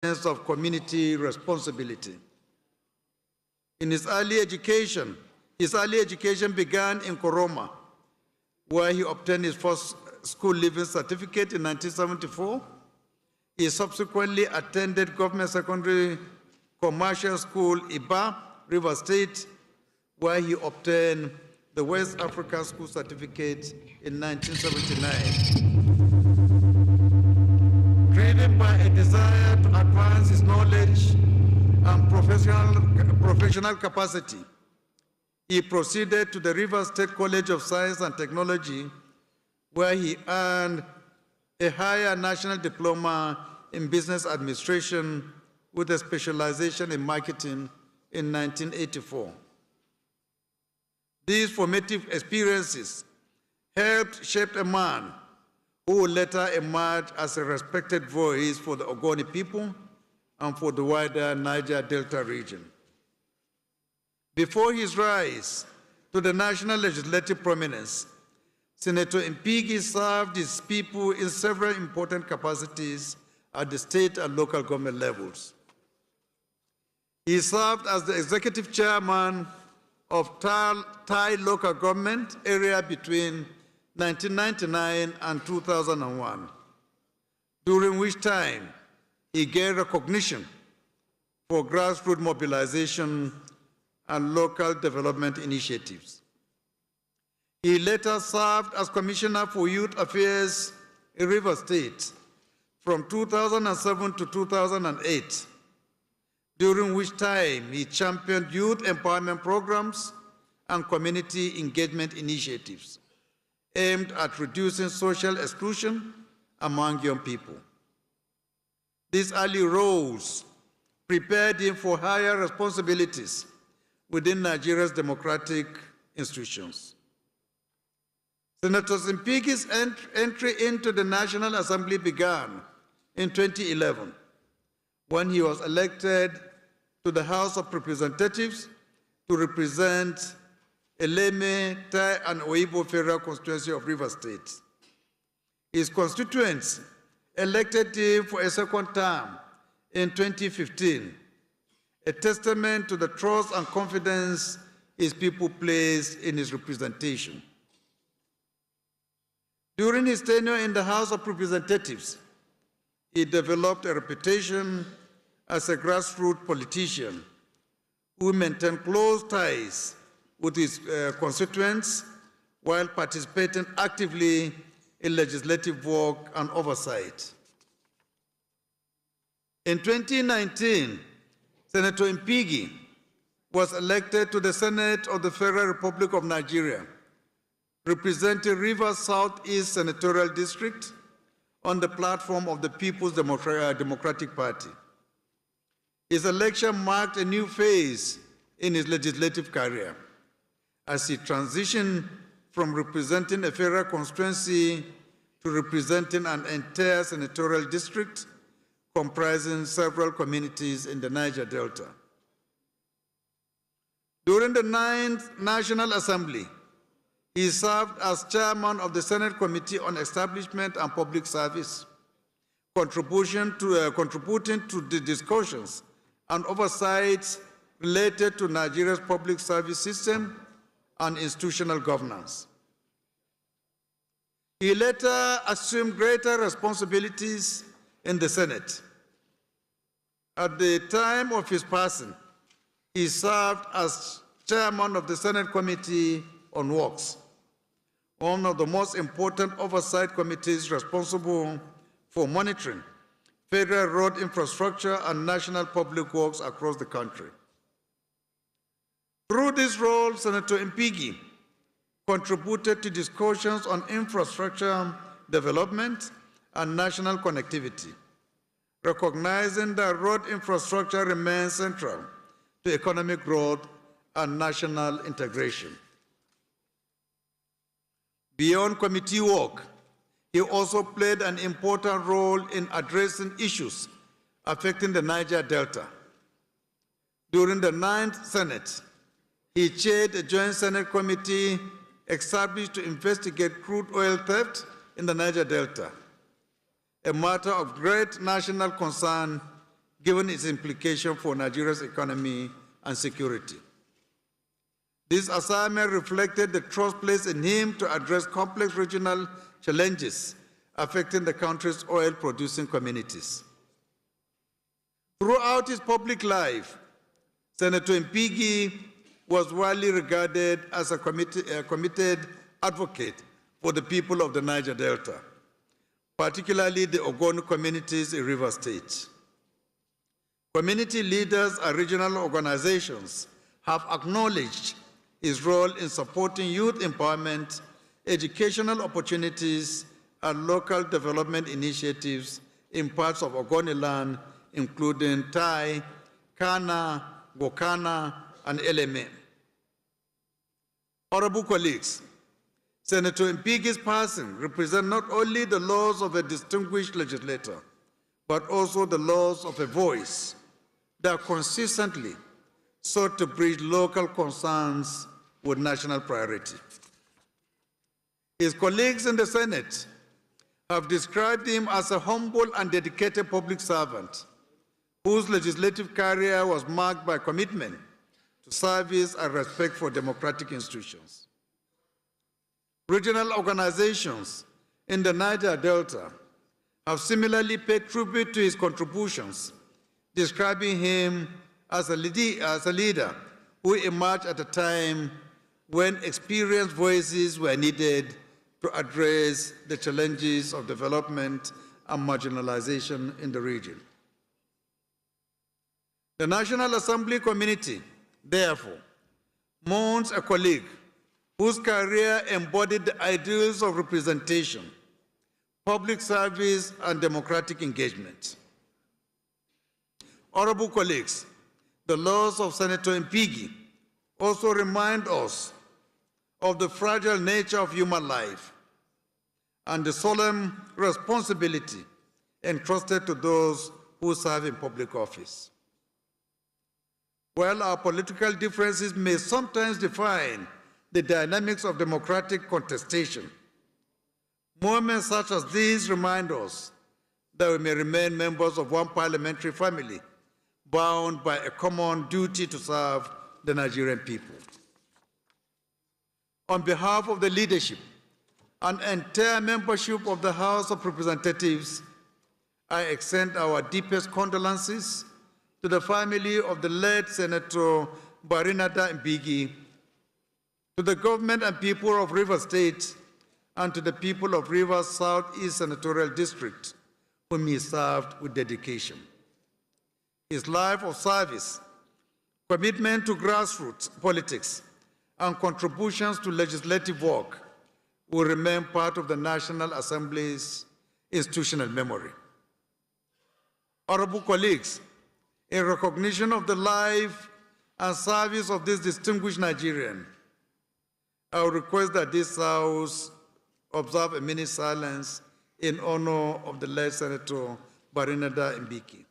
sense of community responsibility. In his early education began in Koroma, where he obtained his first school leaving certificate in 1974. He subsequently attended Government Secondary Commercial School, Iba, River State, where he obtained the West African School Certificate in 1979. Driven by a desire to advance his knowledge and professional capacity, he proceeded to the River State College of Science and Technology, where he earned a higher national diploma in business administration with a specialization in marketing in 1984. These formative experiences helped shape a man who would later emerge as a respected voice for the Ogoni people and for the wider Niger Delta region. Before his rise to the national legislative prominence, Senator Mpigi served his people in several important capacities at the state and local government levels. He served as the executive chairman of Thai local government area between 1999 and 2001, during which time he gained recognition for grassroots mobilization and local development initiatives. He later served as Commissioner for Youth Affairs in River State from 2007 to 2008, during which time he championed youth empowerment programs and community engagement initiatives aimed at reducing social exclusion among young people. These early roles prepared him for higher responsibilities within Nigeria's democratic institutions. Senator Mpigi's entry into the National Assembly began in 2011 when he was elected to the House of Representatives to represent Eleme, Tai, and Oibo Federal Constituency of River State. His constituents elected him for a second term in 2015, a testament to the trust and confidence his people placed in his representation. During his tenure in the House of Representatives, he developed a reputation as a grassroots politician who maintained close ties with his constituents while participating actively in legislative work and oversight. In 2019, Senator Mpigi was elected to the Senate of the Federal Republic of Nigeria, representing Rivers Southeast Senatorial District on the platform of the People's Democratic Party. His election marked a new phase in his legislative career as he transitioned from representing a federal constituency to representing an entire senatorial district comprising several communities in the Niger Delta. During the 9th National Assembly, he served as chairman of the Senate Committee on Establishment and Public Service, contributing to the discussions and oversight related to Nigeria's public service system and institutional governance. He later assumed greater responsibilities in the Senate. At the time of his passing, he served as chairman of the Senate Committee on Works, one of the most important oversight committees responsible for monitoring federal road infrastructure and national public works across the country. Through this role, Senator Mpigi contributed to discussions on infrastructure development and national connectivity, recognizing that road infrastructure remains central to economic growth and national integration. Beyond committee work, he also played an important role in addressing issues affecting the Niger Delta. During the 9th Senate, he chaired a joint Senate committee established to investigate crude oil theft in the Niger Delta, a matter of great national concern given its implication for Nigeria's economy and security. This assignment reflected the trust placed in him to address complex regional challenges affecting the country's oil-producing communities. Throughout his public life, Senator Mpigi was widely regarded as a committed advocate for the people of the Niger Delta, particularly the Ogoni communities in Rivers State. Community leaders and regional organizations have acknowledged his role in supporting youth empowerment, educational opportunities, and local development initiatives in parts of Ogoni land, including Tai, Kana, Gokana, and Eleme. Honorable colleagues, Senator Mpigi's passing represents not only the loss of a distinguished legislator, but also the loss of a voice that consistently sought to bridge local concerns with national priority. His colleagues in the Senate have described him as a humble and dedicated public servant whose legislative career was marked by commitment to service and respect for democratic institutions. Regional organizations in the Niger Delta have similarly paid tribute to his contributions, describing him as a leader who emerged at a time when experienced voices were needed to address the challenges of development and marginalization in the region. The National Assembly community, therefore, mourns a colleague whose career embodied the ideals of representation, public service, and democratic engagement. Honorable colleagues, the loss of Senator Mpigi also remind us of the fragile nature of human life and the solemn responsibility entrusted to those who serve in public office. While our political differences may sometimes define the dynamics of democratic contestation, moments such as these remind us that we may remain members of one parliamentary family, bound by a common duty to serve the Nigerian people. On behalf of the leadership and entire membership of the House of Representatives, I extend our deepest condolences to the family of the late Senator Barinada Mpigi, to the government and people of Rivers State, and to the people of Rivers Southeast Senatorial District, whom he served with dedication. His life of service, commitment to grassroots politics, and contributions to legislative work will remain part of the National Assembly's institutional memory. Honorable colleagues, in recognition of the life and service of this distinguished Nigerian, I will request that this House observe a minute silence in honor of the late Senator Barinada Mpigi.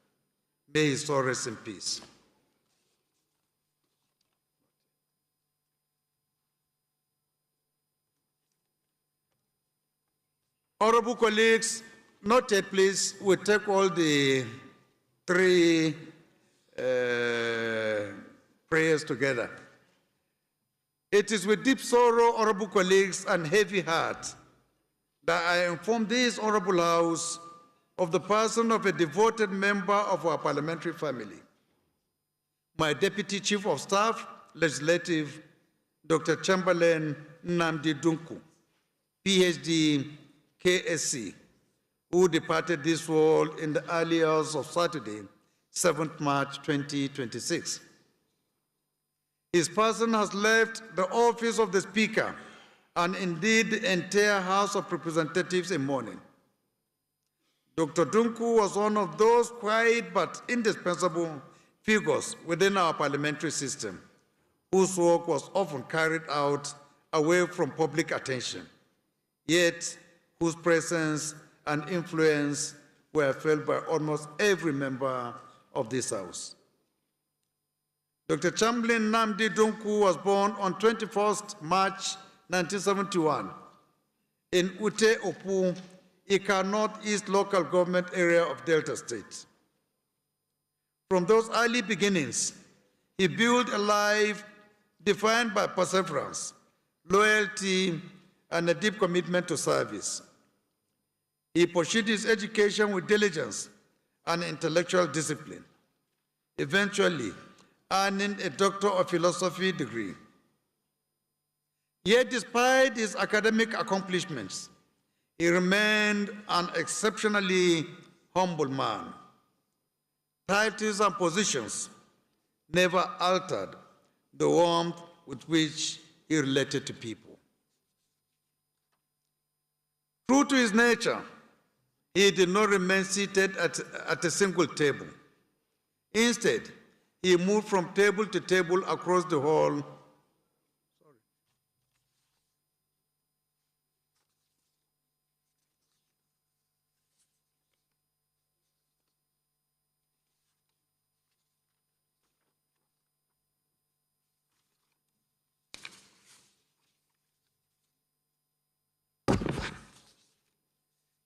May his soul rest in peace. Honorable colleagues, note yet, please, we take all the three prayers together. It is with deep sorrow, honorable colleagues, and heavy heart that I inform this honorable House of the person of a devoted member of our parliamentary family, my Deputy Chief of Staff, Legislative, Dr. Chamberlain Nnamdi Dunku, PhD, KSC, who departed this world in the early hours of Saturday, 7th March 2026. His person has left the office of the Speaker and indeed the entire House of Representatives in mourning. Dr. Dunku was one of those quiet but indispensable figures within our parliamentary system, whose work was often carried out away from public attention, yet whose presence and influence were felt by almost every member of this House. Dr. Chamberlain Nnamdi Dunku was born on 21st March 1971 in Ute Opu, Ika Northeast local government area of Delta State. From those early beginnings, he built a life defined by perseverance, loyalty, and a deep commitment to service. He pursued his education with diligence and intellectual discipline, eventually earning a Doctor of Philosophy degree. Yet, despite his academic accomplishments, he remained an exceptionally humble man. Titles and positions never altered the warmth with which he related to people. True to his nature, he did not remain seated at a single table. Instead, he moved from table to table across the hall.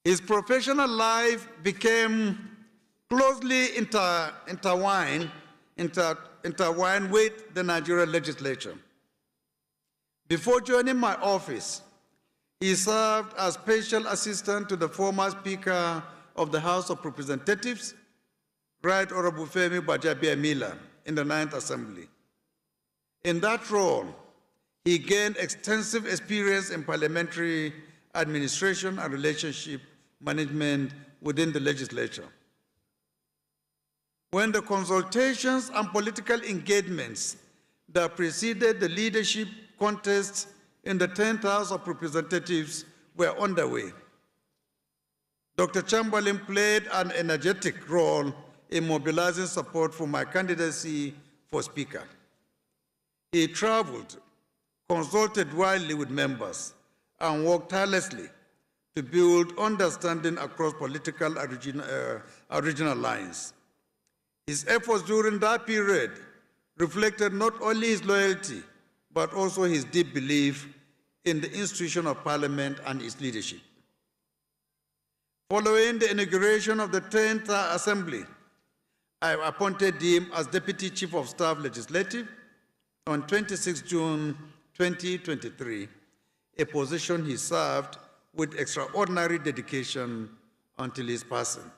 His professional life became closely intertwined with the Nigerian legislature. Before joining my office, he served as special assistant to the former Speaker of the House of Representatives, Right Honorable Femi Gbajabiamila, in the Ninth Assembly. In that role, he gained extensive experience in parliamentary administration and relationship management within the legislature. When the consultations and political engagements that preceded the leadership contest in the 10th House of Representatives were underway, Dr. Chamberlain played an energetic role in mobilizing support for my candidacy for Speaker. He traveled, consulted widely with members, and worked tirelessly to build understanding across political and regional lines. His efforts during that period reflected not only his loyalty, but also his deep belief in the institution of Parliament and its leadership. Following the inauguration of the 10th Assembly, I appointed him as Deputy Chief of Staff Legislative on 26 June 2023, a position he served with extraordinary dedication until his passing.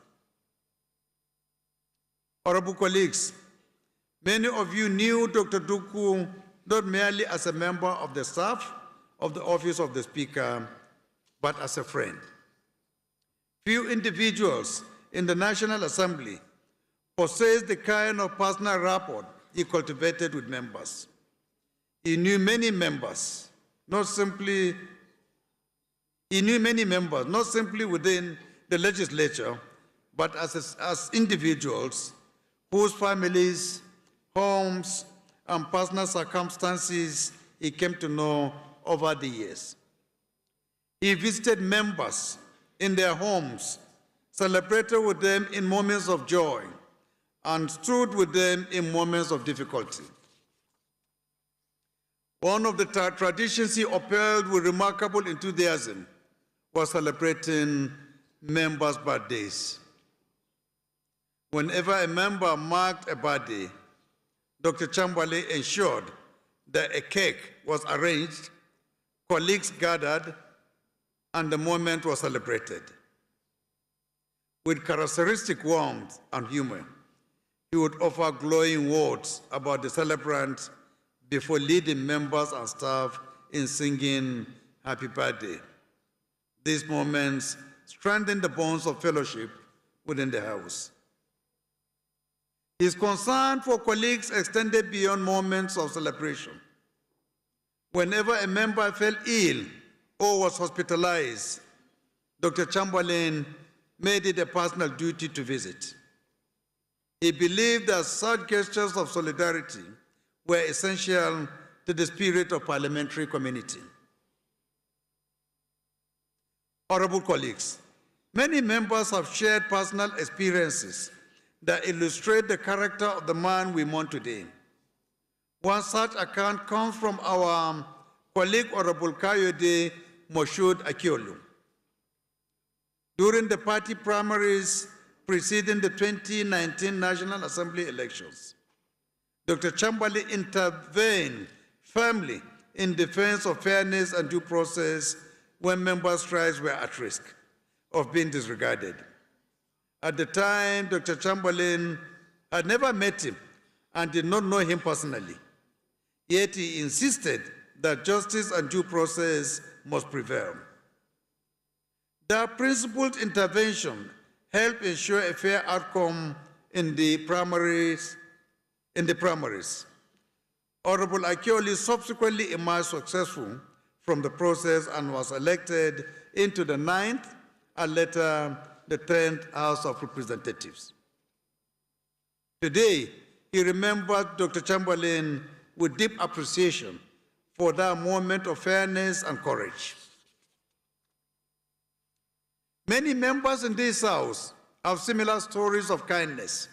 Honorable colleagues, many of you knew Dr. Duku not merely as a member of the staff of the Office of the Speaker, but as a friend. Few individuals in the National Assembly possess the kind of personal rapport he cultivated with members. He knew many members, not simply within the legislature, but as individuals whose families, homes, and personal circumstances he came to know over the years. He visited members in their homes, celebrated with them in moments of joy, and stood with them in moments of difficulty. One of the traditions he upheld with remarkable enthusiasm was celebrating members' birthdays. Whenever a member marked a birthday, Dr. Chamberlain ensured that a cake was arranged, colleagues gathered, and the moment was celebrated. With characteristic warmth and humor, he would offer glowing words about the celebrant before leading members and staff in singing Happy Birthday. These moments strengthened the bonds of fellowship within the House. His concern for colleagues extended beyond moments of celebration. Whenever a member fell ill or was hospitalized, Dr. Chamberlain made it a personal duty to visit. He believed that such gestures of solidarity were essential to the spirit of parliamentary community. Honorable colleagues, many members have shared personal experiences that illustrate the character of the man we mourn today. One such account comes from our colleague, Honorable Kayode Moshood Akiolu. During the party primaries preceding the 2019 National Assembly elections. Dr. Chamberlain intervened firmly in defense of fairness and due process when members' rights were at risk of being disregarded. At the time, Dr. Chamberlain had never met him and did not know him personally. Yet he insisted that justice and due process must prevail. Their principled intervention helped ensure a fair outcome in the primaries. Honorable Akioli subsequently emerged successful from the process and was elected into the 9th and later the 10th House of Representatives. Today, he remembered Dr. Chamberlain with deep appreciation for that moment of fairness and courage. Many members in this House have similar stories of kindness,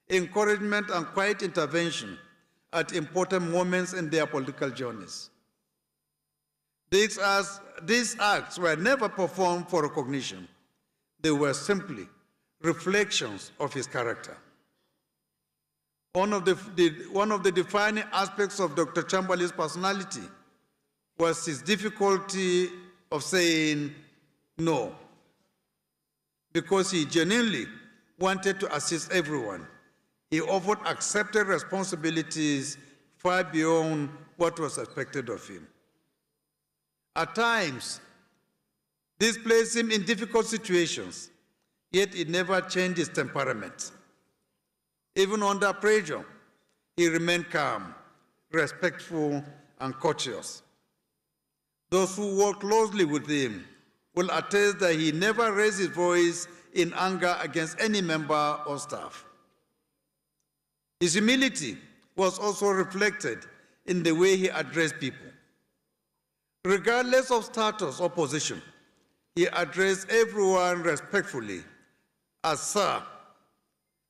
encouragement, and quiet intervention at important moments in their political journeys. These acts were never performed for recognition. They were simply reflections of his character. One of the defining aspects of Dr. Chamberlain's personality was his difficulty of saying no, because he genuinely wanted to assist everyone. He often accepted responsibilities far beyond what was expected of him. At times, this placed him in difficult situations, yet it never changed his temperament. Even under pressure, he remained calm, respectful, and courteous. Those who worked closely with him will attest that he never raised his voice in anger against any member or staff. His humility was also reflected in the way he addressed people. Regardless of status or position, he addressed everyone respectfully as sir.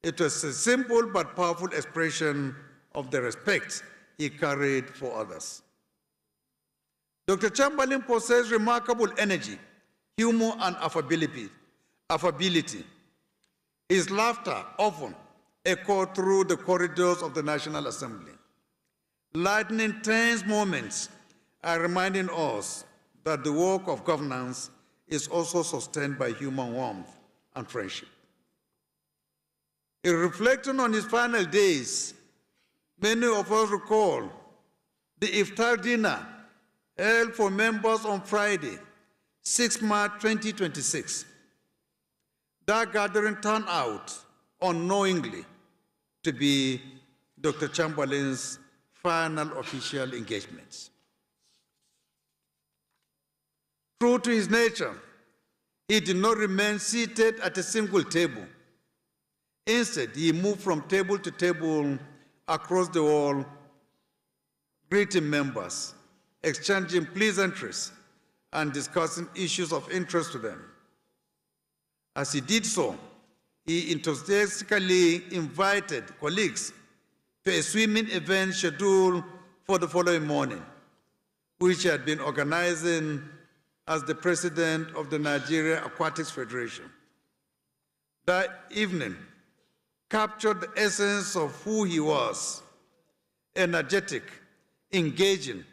It was a simple but powerful expression of the respect he carried for others. Dr. Chamberlain possessed remarkable energy, humor, and affability. His laughter often echoed through the corridors of the National Assembly, lightening tense moments and reminding us that the work of governance is also sustained by human warmth and friendship. In reflecting on his final days, many of us recall the iftar dinner held for members on Friday, 6 March 2026. That gathering turned out unknowingly to be Dr. Chamberlain's final official engagements. True to his nature, he did not remain seated at a single table. Instead, he moved from table to table across the hall, greeting members, exchanging pleasantries, and discussing issues of interest to them. As he did so, he enthusiastically invited colleagues to a swimming event scheduled for the following morning, which he had been organizing as the president of the Nigeria Aquatics Federation. That evening captured the essence of who he was: energetic, engaging,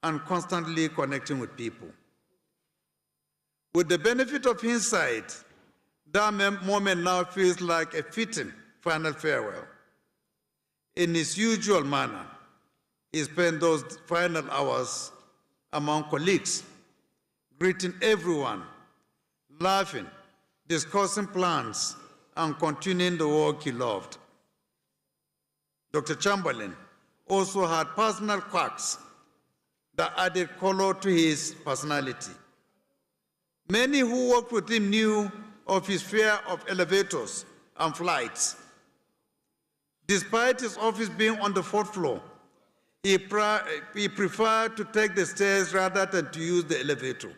and constantly connecting with people. With the benefit of hindsight, that moment now feels like a fitting final farewell. In his usual manner, he spent those final hours among colleagues, greeting everyone, laughing, discussing plans, and continuing the work he loved. Dr. Chamberlain also had personal quirks that added color to his personality. Many who worked with him knew of his fear of elevators and flights. Despite his office being on the 4th floor, he preferred to take the stairs rather than to use the elevator.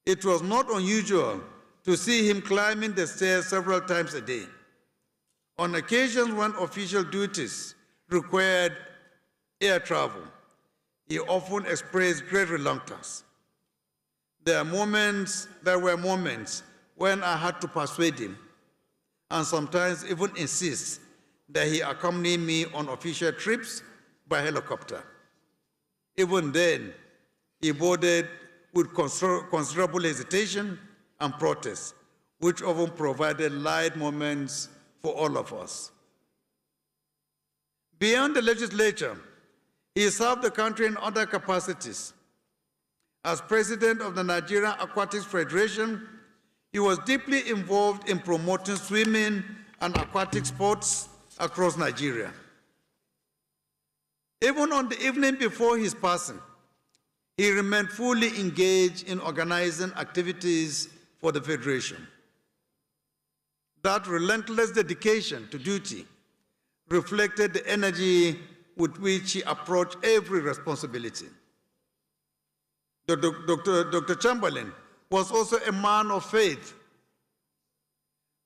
It was not unusual to see him climbing the stairs several times a day. On occasions when official duties required air travel, he often expressed great reluctance. There were moments when I had to persuade him and sometimes even insists that he accompany me on official trips by helicopter. Even then, he boarded with considerable hesitation and protest, which often provided light moments for all of us. Beyond the legislature, he served the country in other capacities. As president of the Nigerian Aquatics Federation, he was deeply involved in promoting swimming and aquatic sports across Nigeria. Even on the evening before his passing, he remained fully engaged in organizing activities for the Federation. That relentless dedication to duty reflected the energy with which he approached every responsibility. Dr. Chamberlain was also a man of faith.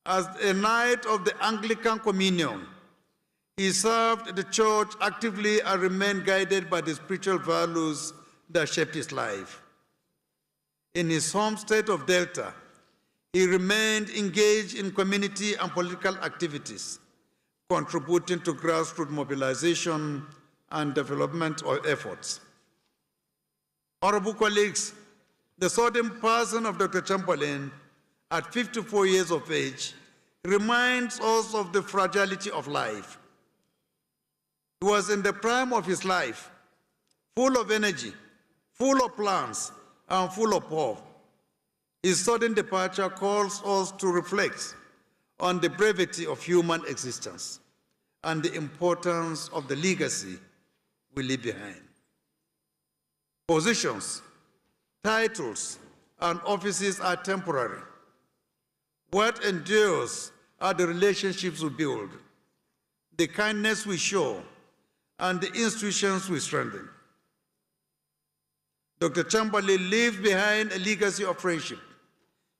As a knight of the Anglican Communion, he served the church actively and remained guided by the spiritual values that shaped his life. In his home state of Delta, he remained engaged in community and political activities, contributing to grassroots mobilization and development efforts. Honorable colleagues, the sudden passing of Dr. Chamberlain at 54 years of age reminds us of the fragility of life. He was in the prime of his life, full of energy, full of plans, and full of hope. His sudden departure calls us to reflect on the brevity of human existence and the importance of the legacy we leave behind. Positions, titles, and offices are temporary. What endures are the relationships we build, the kindness we show, and the institutions we strengthen. Dr. Chamberlain leaves behind a legacy of friendship,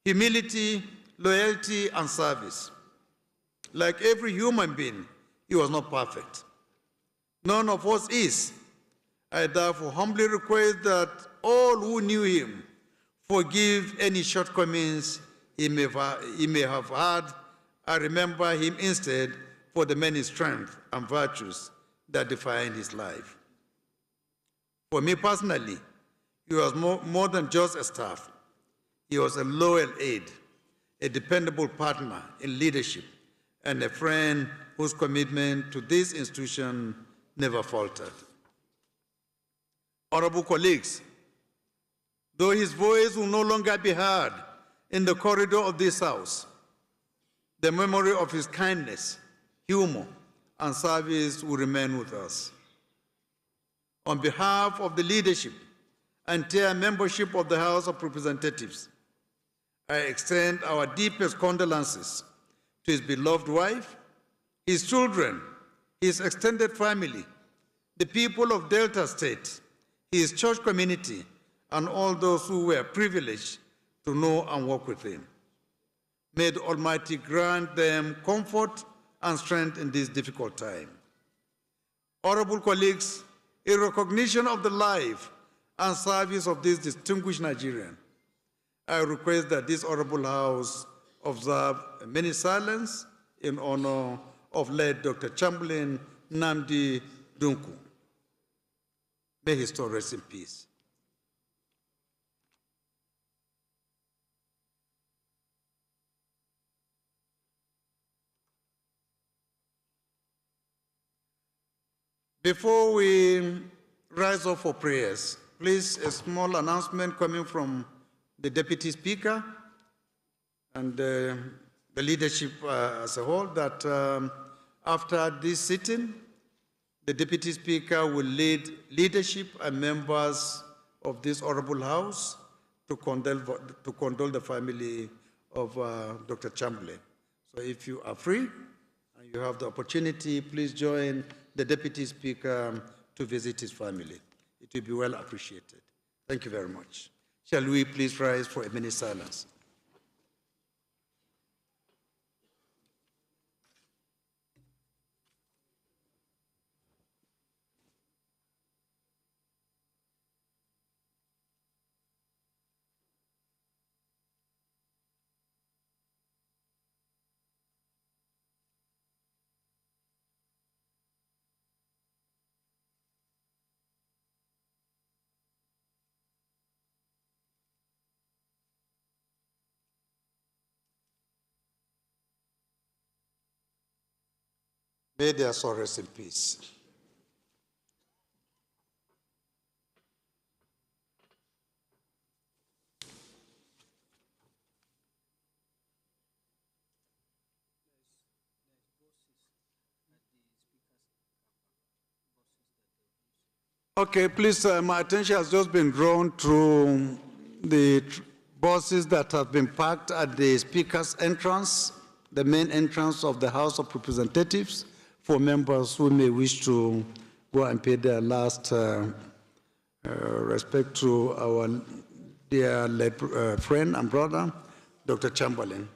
humility, loyalty, and service. Like every human being, he was not perfect. None of us is. I therefore humbly request that all who knew him forgive any shortcomings he may have had, and remember him instead for the many strengths and virtues that defined his life. For me personally, he was more than just a staff. He was a loyal aide, a dependable partner in leadership, and a friend whose commitment to this institution never faltered. Honorable colleagues, though his voice will no longer be heard in the corridor of this House, the memory of his kindness, humor, and service will remain with us. On behalf of the leadership and entire membership of the House of Representatives, I extend our deepest condolences to his beloved wife, his children, his extended family, the people of Delta State, his church community, and all those who were privileged to know and work with him. May the Almighty grant them comfort and strength in this difficult time. Honorable colleagues, in recognition of the life and service of this distinguished Nigerian, I request that this Honorable House observe a minute silence in honor of late Dr. Chamberlain Nnamdi Dunku. May his soul rest in peace. Before we rise up for prayers, please, a small announcement coming from the Deputy Speaker and the leadership as a whole, that after this sitting, the Deputy Speaker will lead leadership and members of this Honorable House to condole the family of Dr. Chamberlain. So if you are free and you have the opportunity, please join the Deputy Speaker to visit his family. It will be well appreciated. Thank you very much. Shall we please rise for a minute silence? May their soul rest in peace. Okay, please, my attention has just been drawn to the buses that have been parked at the Speaker's entrance, the main entrance of the House of Representatives, for members who may wish to go and pay their last respect to our dear friend and brother, Dr. Chamberlain.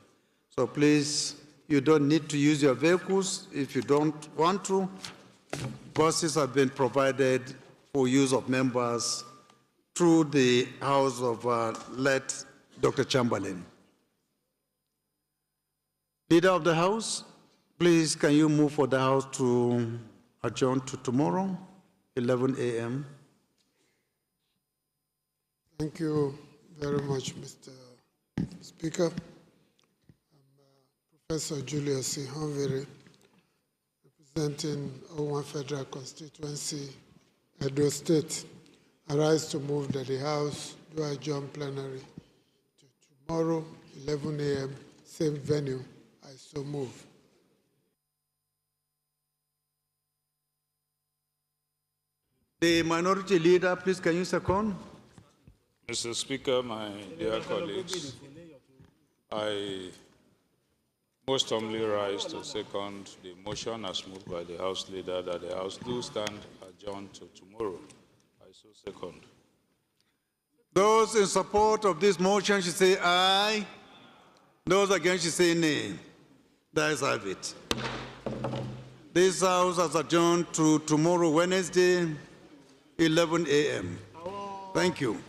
So please, you don't need to use your vehicles if you don't want to. Buses have been provided for use of members through the house of late Dr. Chamberlain. Leader of the House, please can you move for the House to adjourn to tomorrow, 11 a.m.? Thank you very much, Mr. Speaker. I'm Professor Julius Ihonviri, representing Owan Federal Constituency, Edo State. I rise to move that the House do adjourn plenary to tomorrow, 11 a.m., same venue. I so move. The minority leader, please, can you second? Mr. Speaker, my dear colleagues, I most humbly rise to second the motion as moved by the House leader that the House do stand adjourned to tomorrow. I so second. Those in support of this motion should say aye. Those against should say nay. That is have it. This House has adjourned to tomorrow, Wednesday, 11 a.m. Thank you.